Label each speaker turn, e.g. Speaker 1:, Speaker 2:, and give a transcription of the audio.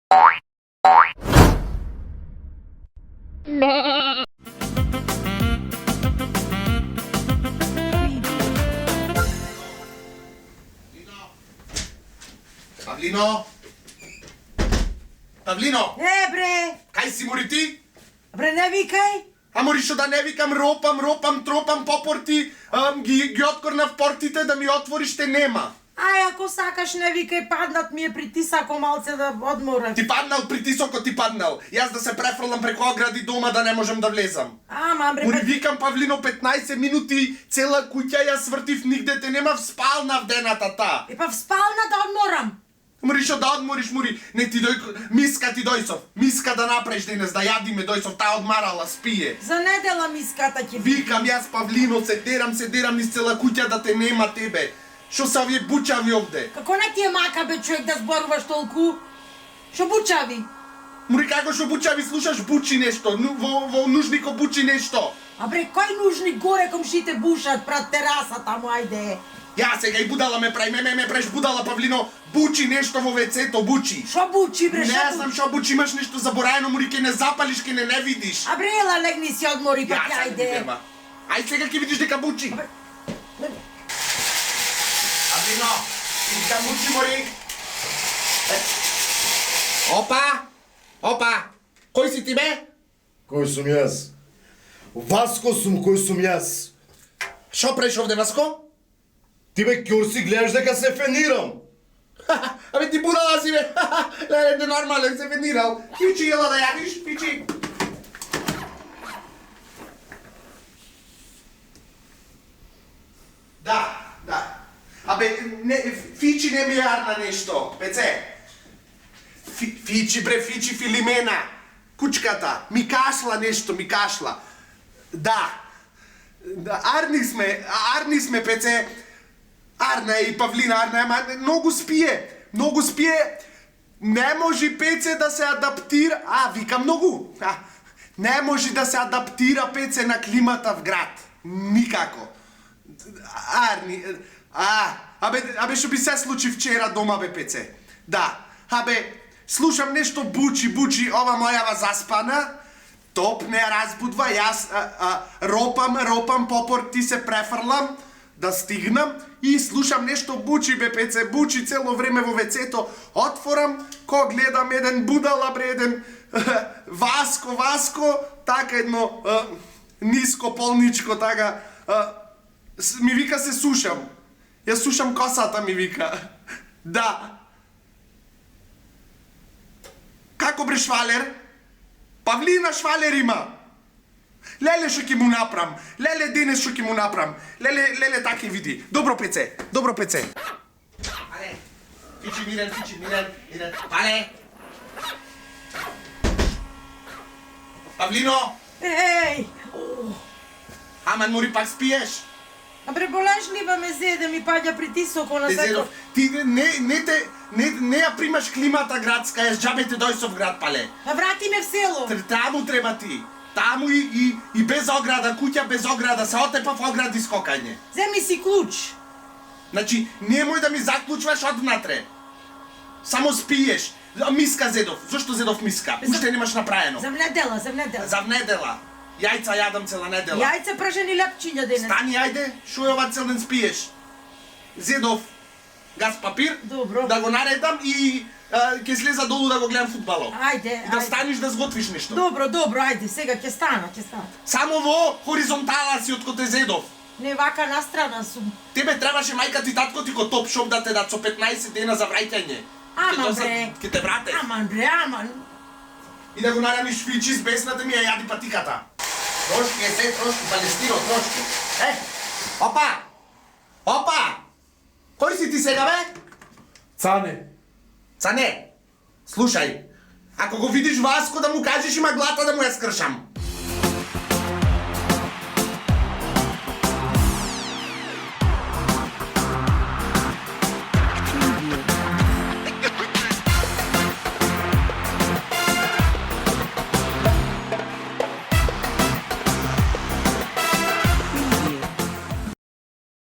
Speaker 1: Pavlino? Pavlino?
Speaker 2: Bre!
Speaker 1: Kaj si mori ti?
Speaker 2: Bre, ne vikaj!
Speaker 1: A moriš da ne vikam ropam, tropam po porti, gi odkorna v portite da mi otvoriš te nema.
Speaker 2: Aj, ako sakaš ne vikaj, padnat mi je pritisako malce da odmoram.
Speaker 1: Ti padnal pritisoko ti padnal. Jaz da se prefrlam preko ogradi doma da ne možem da vlezam.
Speaker 2: Mam bre,
Speaker 1: Mori vikam Pavlino 15 minuti, cela kuća ja svrtiv nigde te nema vspalna vdenata ta.
Speaker 2: pa vspalna da odmoram.
Speaker 1: Moriš da odmoriš, mori, ne ti doj, miska ti dojsov, miska da napraviš danes, da jadi me dojsov, ta odmarala, spije.
Speaker 2: За недела миската ќе
Speaker 1: Викам јас Павлино, седерам низ цела куќа да те нема тебе. Шо са вие бучави овде?
Speaker 2: Како не ти е мака бе човек да зборуваш толку? Шо бучави?
Speaker 1: Мори како шо бучави, слушаш бучи нешто, во нужнико бучи нешто.
Speaker 2: А бре, кој нужни горе комшите бушат пред тераса таму, ајде.
Speaker 1: Ја сега и будала ме прави, ме преш будала Павлино, бучи нешто во вецето, бучи.
Speaker 2: Шо бучи бре,
Speaker 1: Не знам шо бучи, имаш нешто забораено, мори ке не запалиш, ке не видиш.
Speaker 2: А бре, ела легни си одмори па
Speaker 1: Ја
Speaker 2: ајде.
Speaker 1: Ај сега ќе видиш дека бучи. Павлино, дека бучи мори. Опа, кој си ти бе?
Speaker 3: Кој сум јас? Васко сум, кој сум јас?
Speaker 1: Шо преш овде, Васко?
Speaker 3: Ти бе Ќорси гледаш дека се фенирам.
Speaker 1: Абе ти будала си бе, леле нормален се фенирал. Пичи ела да јадиш, пичи. Да. Абе, Фичи не ми јарна нешто, пеце. Фичи бре, Фичи Филимена. Кучката, ми кашла. Да. Арни сме, пеце. Арна и Павлина, ама многу спие. Не може Пеце да се адаптира, вика многу. Не може да се адаптира Пеце на климата в град. Никако. Арни, абе што би се случи вчера дома бе Пеце. Да, слушам нешто бучи, ова мојава заспана. Топ не разбудва, јас ропам по порти се префрлам да стигнам и слушам нешто бучи бе Пеце, бучи цело време во вецето. Отворам, ко гледам еден будала бре, еден Васко, така едно ниско полничко, така, ми вика се сушам. Јас сушам косата, ми вика. Да. Како бре швалер? Павлина швалер има. Леле шо ќе му направам. Леле денес шо ќе му направам. Леле таке види. Добро Пеце. Але. Фичи мирен. Але. Павлино.
Speaker 2: Еј!
Speaker 1: Аман мори пак спиеш.
Speaker 2: А бре, болешлива ме зеде, ми паѓа притисоко на сето.
Speaker 1: Ти не ја примаш климата градска, јас џабе те дојсов град, пале.
Speaker 2: Врати ме в село.
Speaker 1: Таму треба ти. Таму и без ограда, куќа без ограда, се отепа в огради скокање.
Speaker 2: Земи си клуч.
Speaker 1: Значи, немој да ми заклучваш однатре. Само спиеш. Миска зедов. Зошто зедов миска? Уште немаш направено.
Speaker 2: За недела.
Speaker 1: За недела. Јајца јадам цела недела.
Speaker 2: Јајца пражени лепчиња денес.
Speaker 1: Стани, ајде, шо е ова цел ден спиеш? Зедов газ папир,
Speaker 2: Добро.
Speaker 1: да го наредам и ќе слеза долу да го гледам фудбалот.
Speaker 2: Ајде.
Speaker 1: Да станиш да сготвиш нешто.
Speaker 2: Добро, ајде, сега ќе стана.
Speaker 1: Само во хоризонтала си од коте зедов.
Speaker 2: Не вака настрана сум.
Speaker 1: Тебе требаше мајка ти татко ти го топ шоп да те дат со 15 дена за враќање.
Speaker 2: Аман бре.
Speaker 1: Ќе те врате.
Speaker 2: Аман.
Speaker 1: И да го нараниш Фичи с бесната ми ја јади патиката. Трошки, Палестино, трошки. Опа! Кој си ти сега, бе?
Speaker 3: Цане.
Speaker 1: Слушај, ако го видиш Васко да му кажеш има глата да му ја скршам.